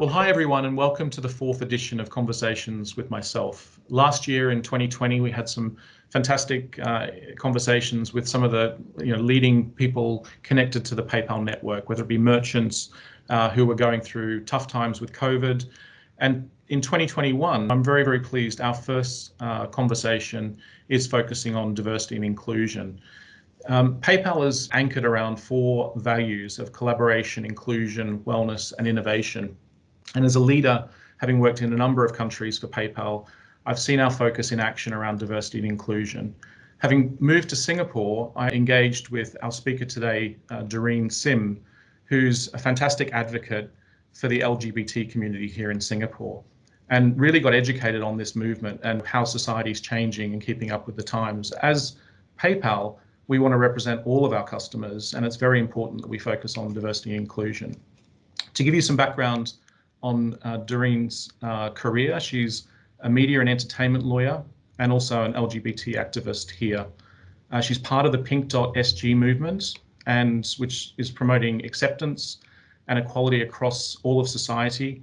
Well, hi everyone, and welcome to the fourth edition of Conversations with Myself. Last year in 2020, we had some fantastic conversations with some of the leading people connected to the PayPal network, whether it be merchants who were going through tough times with COVID. And in 2021, I'm very, very pleased. Our first conversation is focusing on diversity and inclusion. PayPal is anchored around four values of collaboration, inclusion, wellness, and innovation. And as a leader, having worked in a number of countries for PayPal, I've seen our focus in action around diversity and inclusion. Having moved to Singapore, I engaged with our speaker today, Doreen Sim, who's a fantastic advocate for the LGBT community here in Singapore, and really got educated on this movement and how society is changing and keeping up with the times. As PayPal, we want to represent all of our customers, and it's very important that we focus on diversity and inclusion. To give you some background on Doreen's career, she's a media and entertainment lawyer and also an LGBT activist here. She's part of the Pink.SG movement, and which is promoting acceptance and equality across all of society.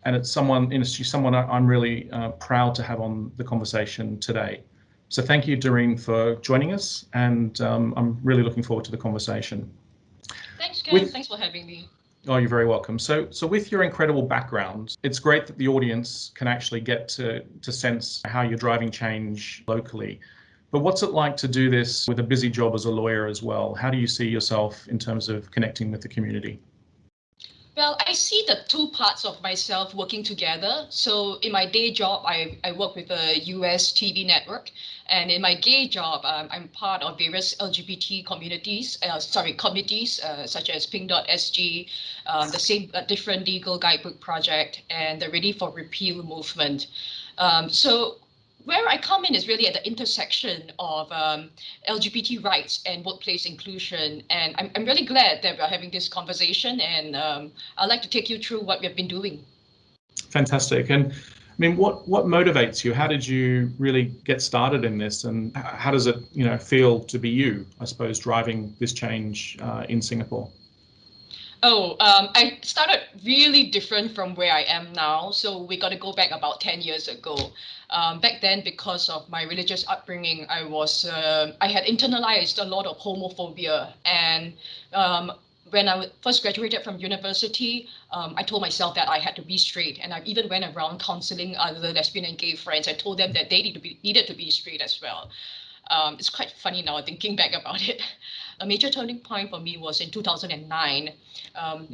And it's she's someone I'm really proud to have on the conversation today. So thank you, Doreen, for joining us, and I'm really looking forward to the conversation. Thanks, Ken. Thanks for having me. Oh, you're very welcome. So with your incredible background, it's great that the audience can actually get to sense how you're driving change locally. But what's it like to do this with a busy job as a lawyer as well? How do you see yourself in terms of connecting with the community? Well, I see the two parts of myself working together. So in my day job, I work with a US TV network. And in my gay job, I'm part of various LGBT communities, committees, such as Pink.SG, the different legal guidebook project, and the Ready for Repeal movement. So where I come in is really at the intersection of LGBT rights and workplace inclusion. And I'm really glad that we're having this conversation, and I'd like to take you through what we've been doing. Fantastic. And I mean, what motivates you? How did you really get started in this, and how does it feel to be you, I suppose, driving this change in Singapore? I started really different from where I am now. So we got to go back about 10 years ago. Back then, because of my religious upbringing, I had internalized a lot of homophobia. And when I first graduated from university, I told myself that I had to be straight. And I even went around counseling other lesbian and gay friends. I told them that they needed to be straight as well. It's quite funny now thinking back about it. A major turning point for me was in 2009,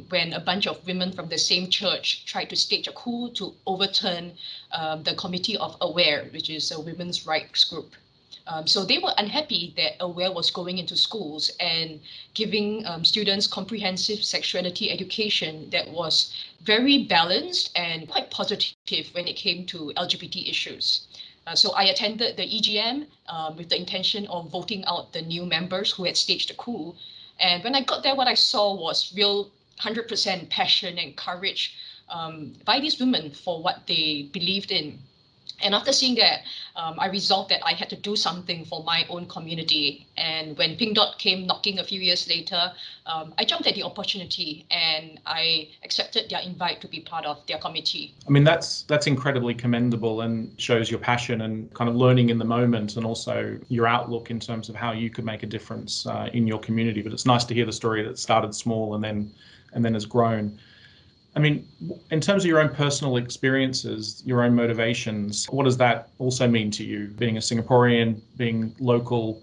when a bunch of women from the same church tried to stage a coup to overturn the Committee of Aware, which is a women's rights group. So they were unhappy that Aware was going into schools and giving students comprehensive sexuality education that was very balanced and quite positive when it came to LGBT issues. So I attended the EGM with the intention of voting out the new members who had staged the coup. And when I got there, what I saw was real 100% passion and courage by these women for what they believed in. And after seeing that, I resolved that I had to do something for my own community. And when Pink Dot came knocking a few years later, I jumped at the opportunity and I accepted their invite to be part of their committee. I mean, that's incredibly commendable and shows your passion and kind of learning in the moment, and also your outlook in terms of how you could make a difference in your community. But it's nice to hear the story that started small and then has grown. I mean, in terms of your own personal experiences, your own motivations, what does that also mean to you? Being a Singaporean, being local,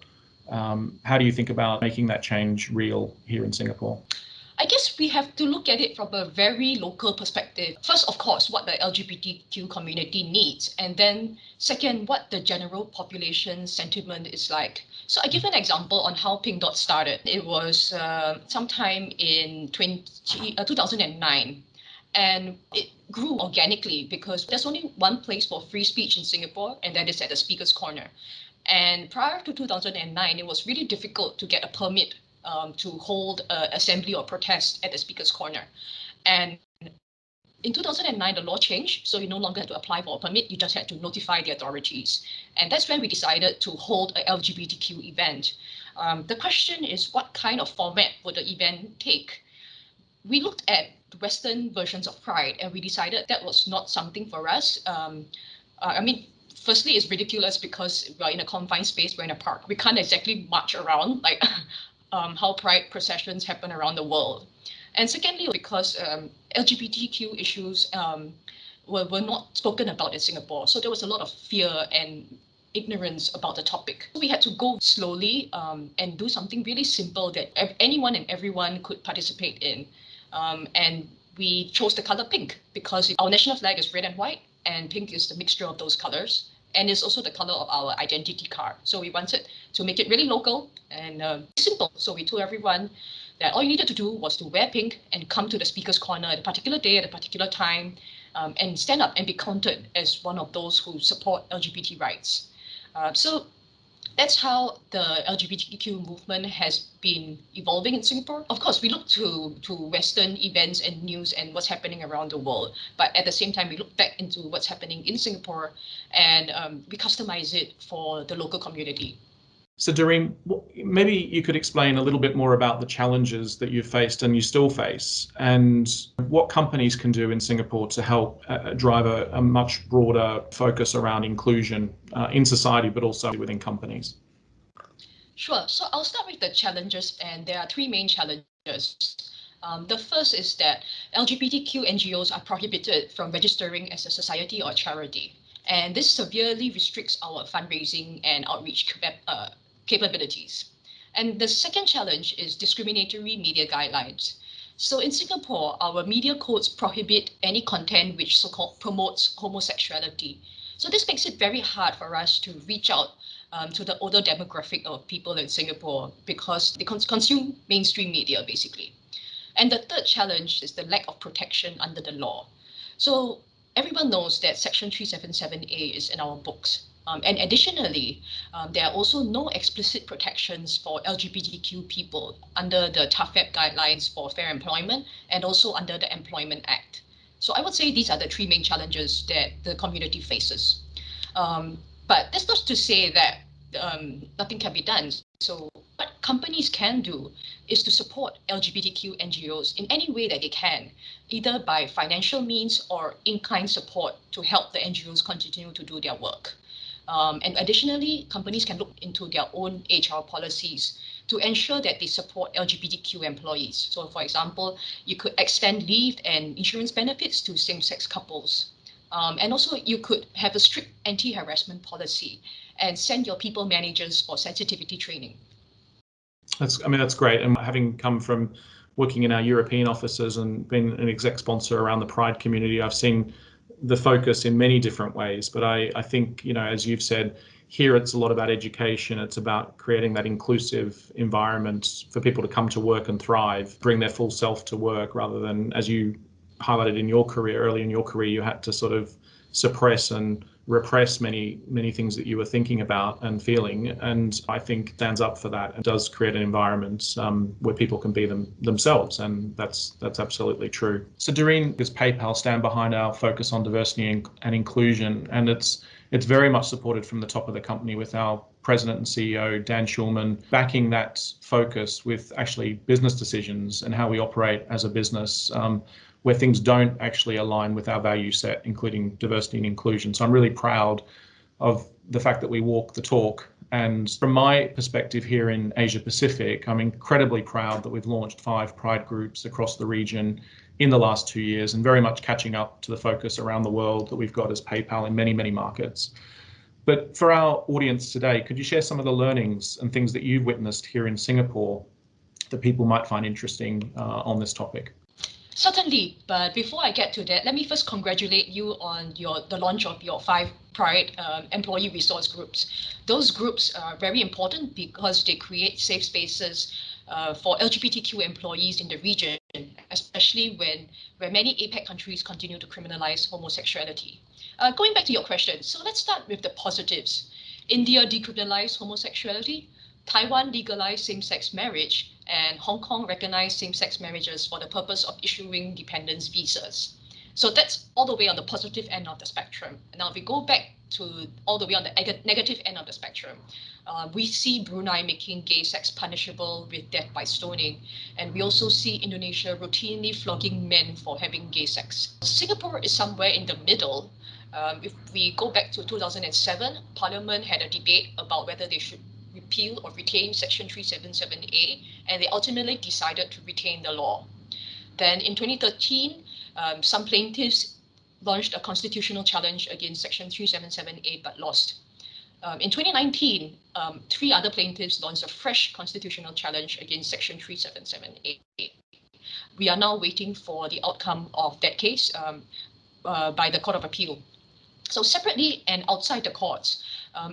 how do you think about making that change real here in Singapore? I guess we have to look at it from a very local perspective. First, of course, what the LGBTQ community needs, and then second, what the general population sentiment is like. So I give an example on how Pink Dot started. It was sometime in 2009. And it grew organically because there's only one place for free speech in Singapore, and that is at the Speaker's Corner. And prior to 2009, it was really difficult to get a permit to hold an assembly or protest at the Speaker's Corner. And in 2009, the law changed, so you no longer had to apply for a permit, you just had to notify the authorities. And that's when we decided to hold an LGBTQ event. The question is, what kind of format would the event take? we looked at the Western versions of Pride and we decided that was not something for us. I mean, firstly, it's ridiculous because we're in a confined space, we're in a park. We can't exactly march around like how Pride processions happen around the world. And secondly, because LGBTQ issues were not spoken about in Singapore. So there was a lot of fear and ignorance about the topic. We had to go slowly and do something really simple that anyone and everyone could participate in. And we chose the color pink because our national flag is red and white, and pink is the mixture of those colors. And it's also the color of our identity card. So we wanted to make it really local and simple. So we told everyone that all you needed to do was to wear pink and come to the speaker's corner at a particular day, at a particular time, and stand up and be counted as one of those who support LGBT rights. So that's how the LGBTQ movement has been evolving in Singapore. Of course, we look to Western events and news and what's happening around the world, but at the same time, we look back into what's happening in Singapore and we customize it for the local community. So Doreen, maybe you could explain a little bit more about the challenges that you've faced and you still face, and what companies can do in Singapore to help drive a much broader focus around inclusion in society, but also within companies. Sure. So I'll start with the challenges, and there are three main challenges. The first is that LGBTQ NGOs are prohibited from registering as a society or a charity, and this severely restricts our fundraising and outreach capabilities. And the second challenge is discriminatory media guidelines. So in Singapore, our media codes prohibit any content which so-called promotes homosexuality. So this makes it very hard for us to reach out to the older demographic of people in Singapore because they consume mainstream media, basically. And the third challenge is the lack of protection under the law. So everyone knows that Section 377A is in our books. And additionally, there are also no explicit protections for LGBTQ people under the TAFEP guidelines for fair employment and also under the Employment Act. So I would say these are the three main challenges that the community faces. But that's not to say that nothing can be done. So what companies can do is to support LGBTQ NGOs in any way that they can, either by financial means or in-kind support to help the NGOs continue to do their work. And additionally, companies can look into their own HR policies to ensure that they support LGBTQ employees. So for example, you could extend leave and insurance benefits to same-sex couples. And also you could have a strict anti-harassment policy and send your people managers for sensitivity training. That's great. And having come from working in our European offices and being an exec sponsor around the Pride community, I've seen the focus in many different ways. But I think, as you've said, here it's a lot about education. It's about creating that inclusive environment for people to come to work and thrive, bring their full self to work, rather than, as you highlighted in your career, early in your career, you had to sort of suppress and repress many things that you were thinking about and feeling. And I think stands up for that and does create an environment where people can be themselves. And that's absolutely true. So Doreen, does PayPal stand behind our focus on diversity and inclusion? And it's very much supported from the top of the company with our President and CEO, Dan Schulman, backing that focus with actually business decisions and how we operate as a business, where things don't actually align with our value set, including diversity and inclusion. So I'm really proud of the fact that we walk the talk. And from my perspective here in Asia Pacific, I'm incredibly proud that we've launched 5 Pride groups across the region in the last 2 years, and very much catching up to the focus around the world that we've got as PayPal in many markets. But for our audience today, could you share some of the learnings and things that you've witnessed here in Singapore that people might find interesting on this topic? Certainly, but before I get to that, let me first congratulate you on the launch of your 5 Pride employee resource groups. Those groups are very important because they create safe spaces for LGBTQ employees in the region, especially where many APEC countries continue to criminalize homosexuality. Going back to your question, so let's start with the positives. India decriminalized homosexuality. Taiwan legalized same-sex marriage, and Hong Kong recognized same-sex marriages for the purpose of issuing dependence visas. So that's all the way on the positive end of the spectrum. Now, if we go back to all the way on the negative end of the spectrum. We see Brunei making gay sex punishable with death by stoning, and we also see Indonesia routinely flogging men for having gay sex. Singapore is somewhere in the middle. If we go back to 2007, Parliament had a debate about whether they should repeal or retain Section 377A, and they ultimately decided to retain the law. Then in 2013, some plaintiffs launched a constitutional challenge against Section 377A but lost. In 2019, three other plaintiffs launched a fresh constitutional challenge against Section 377A. We are now waiting for the outcome of that case by the Court of Appeal. So separately and outside the courts,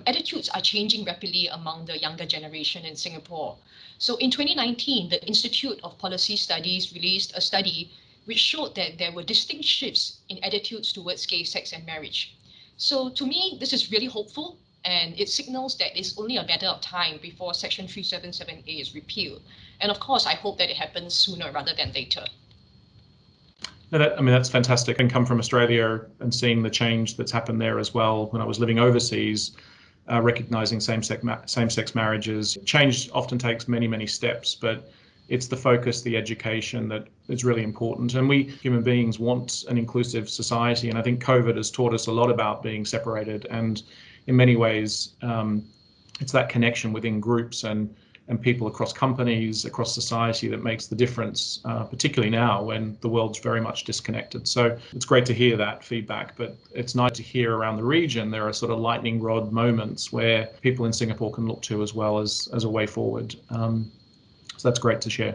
attitudes are changing rapidly among the younger generation in Singapore. So in 2019, the Institute of Policy Studies released a study which showed that there were distinct shifts in attitudes towards gay sex and marriage. So to me, this is really hopeful, and it signals that it's only a matter of time before Section 377A is repealed. And of course, I hope that it happens sooner rather than later. No, that's fantastic. And come from Australia and seeing the change that's happened there as well. When I was living overseas, recognizing same-sex marriages, change often takes many, many steps, but it's the focus, the education that is really important. And we human beings want an inclusive society. And I think COVID has taught us a lot about being separated. And in many ways, it's that connection within groups and people across companies, across society that makes the difference, particularly now when the world's very much disconnected. So it's great to hear that feedback, but it's nice to hear around the region there are sort of lightning rod moments where people in Singapore can look to as well as a way forward. So that's great to share.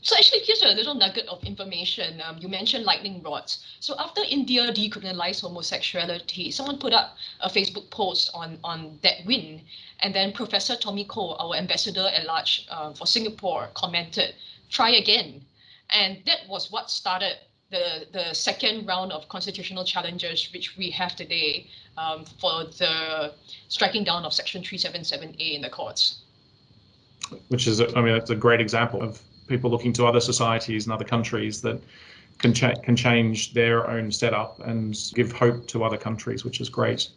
So actually, here's a little nugget of information. You mentioned lightning rods. So after India decriminalized homosexuality, someone put up a Facebook post on that win. And then Professor Tommy Koh, our ambassador at large for Singapore, commented, "Try again." And that was what started the second round of constitutional challenges, which we have today for the striking down of Section 377A in the courts. Which is, that's a great example of people looking to other societies and other countries that can change their own setup and give hope to other countries, which is great.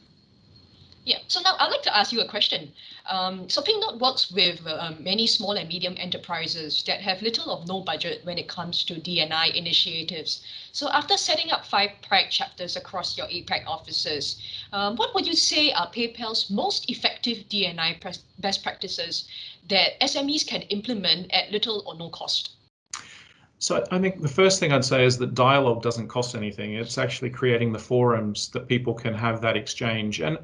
Yeah, so now I'd like to ask you a question. So Pinknot works with many small and medium enterprises that have little or no budget when it comes to D&I initiatives. So after setting up 5 Pride chapters across your APAC offices, what would you say are PayPal's most effective D&I best practices that SMEs can implement at little or no cost? So I think the first thing I'd say is that dialogue doesn't cost anything. It's actually creating the forums that people can have that exchange. And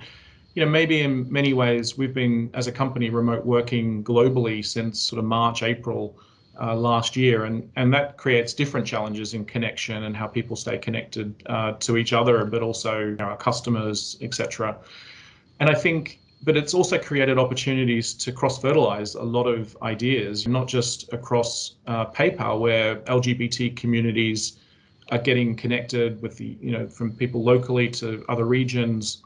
maybe in many ways, we've been, as a company, remote working globally since sort of March, April last year. And that creates different challenges in connection and how people stay connected to each other, but also our customers, etc. And I think, but it's also created opportunities to cross-fertilize a lot of ideas, not just across PayPal, where LGBT communities are getting connected with from people locally to other regions.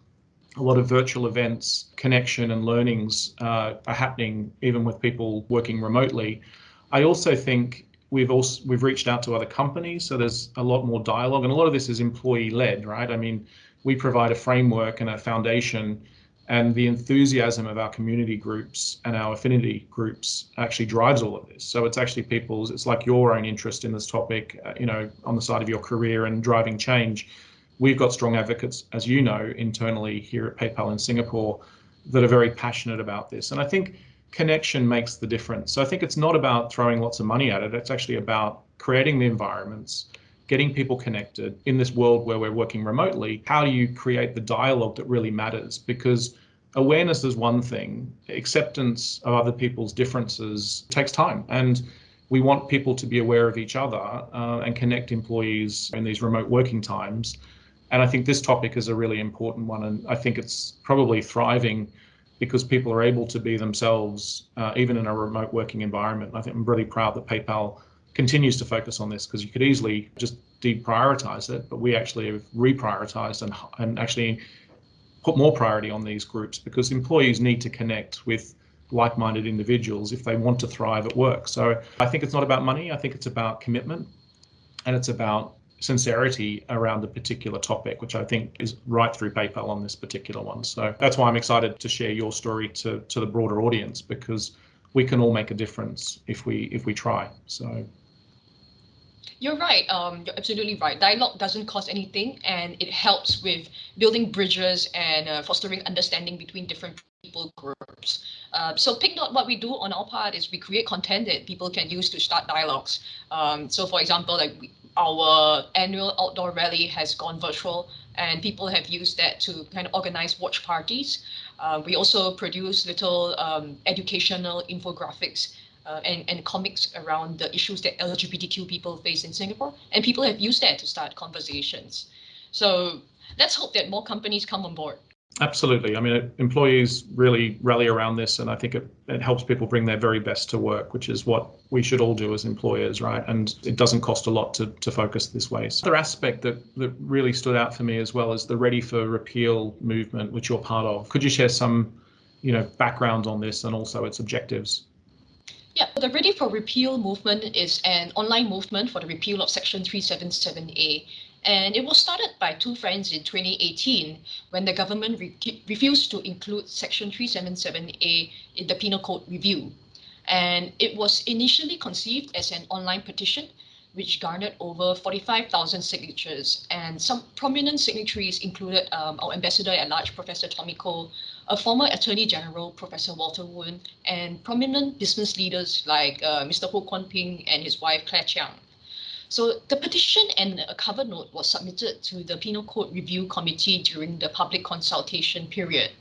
A lot of virtual events, connection and learnings are happening even with people working remotely. I also think we've reached out to other companies, so there's a lot more dialogue, and a lot of this is employee-led, right? I mean, we provide a framework and a foundation, and the enthusiasm of our community groups and our affinity groups actually drives all of this. So it's actually it's like your own interest in this topic, on the side of your career and driving change. We've got strong advocates, as you know, internally here at PayPal in Singapore that are very passionate about this. And I think connection makes the difference. So I think it's not about throwing lots of money at it. It's actually about creating the environments, getting people connected in this world where we're working remotely. How do you create the dialogue that really matters? Because awareness is one thing. Acceptance of other people's differences takes time. And we want people to be aware of each other and connect employees in these remote working times. And I think this topic is a really important one. And I think it's probably thriving because people are able to be themselves, even in a remote working environment. I think I'm really proud that PayPal continues to focus on this, because you could easily just deprioritize it, but we actually have reprioritized and actually put more priority on these groups, because employees need to connect with like-minded individuals if they want to thrive at work. So I think it's not about money. I think it's about commitment, and it's about sincerity around a particular topic, which I think is right through PayPal on this particular one. So that's why I'm excited to share your story to the broader audience, because we can all make a difference if we try. So you're right. You're absolutely right. Dialogue doesn't cost anything, and it helps with building bridges and fostering understanding between different people groups. So Pick Note, what we do on our part is we create content that people can use to start dialogues. So for example, our annual outdoor rally has gone virtual, and people have used that to kind of organize watch parties. We also produce little educational infographics and comics around the issues that LGBTQ people face in Singapore, and people have used that to start conversations. So let's hope that more companies come on board. absolutely. I mean, employees really rally around this, and I think it helps people bring their very best to work, which is what we should all do as employers, right? And it doesn't cost a lot to focus this way. So another aspect that really stood out for me as well is the Ready for Repeal movement, which you're part of. Could you share some, background on this and also its objectives? Yeah, the Ready for Repeal movement is an online movement for the repeal of Section 377A. And it was started by two friends in 2018 when the government refused to include Section 377A in the Penal Code review. And it was initially conceived as an online petition, which garnered over 45,000 signatures. And some prominent signatories included our ambassador at large, Professor Tommy Koh, a former Attorney General, Professor Walter Woon, and prominent business leaders like Mr. Ho Kwon Ping and his wife, Claire Chiang. So the petition and a cover note was submitted to the Penal Code Review Committee during the public consultation period.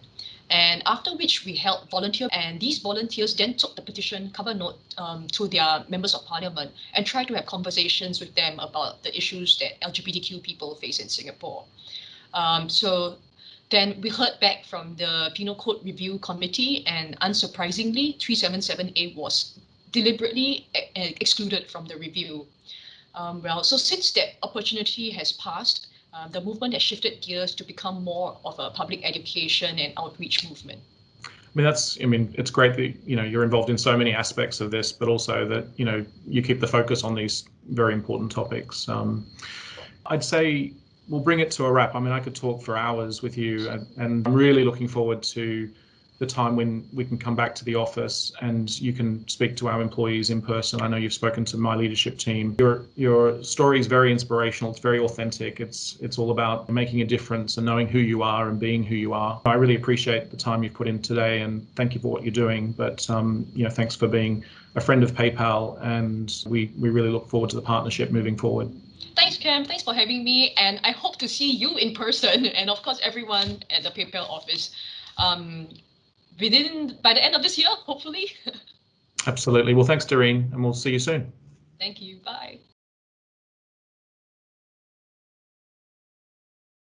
And after which we held volunteer, and these volunteers then took the petition cover note to their members of parliament and tried to have conversations with them about the issues that LGBTQ people face in Singapore. So then we heard back from the Penal Code Review Committee, and unsurprisingly, 377A was deliberately excluded from the review. So since that opportunity has passed, the movement has shifted gears to become more of a public education and outreach movement. It's great that, you're involved in so many aspects of this, but also that, you keep the focus on these very important topics. I'd say we'll bring it to a wrap. I could talk for hours with you, and I'm really looking forward to the time when we can come back to the office and you can speak to our employees in person. I know you've spoken to my leadership team. Your story is very inspirational. It's very authentic. It's all about making a difference and knowing who you are and being who you are. I really appreciate the time you've put in today, and thank you for what you're doing. But thanks for being a friend of PayPal, and we really look forward to the partnership moving forward. Thanks, Cam. Thanks for having me. And I hope to see you in person, and of course, everyone at the PayPal office by the end of this year, hopefully. Absolutely. Well, thanks, Doreen, and we'll see you soon. Thank you. Bye.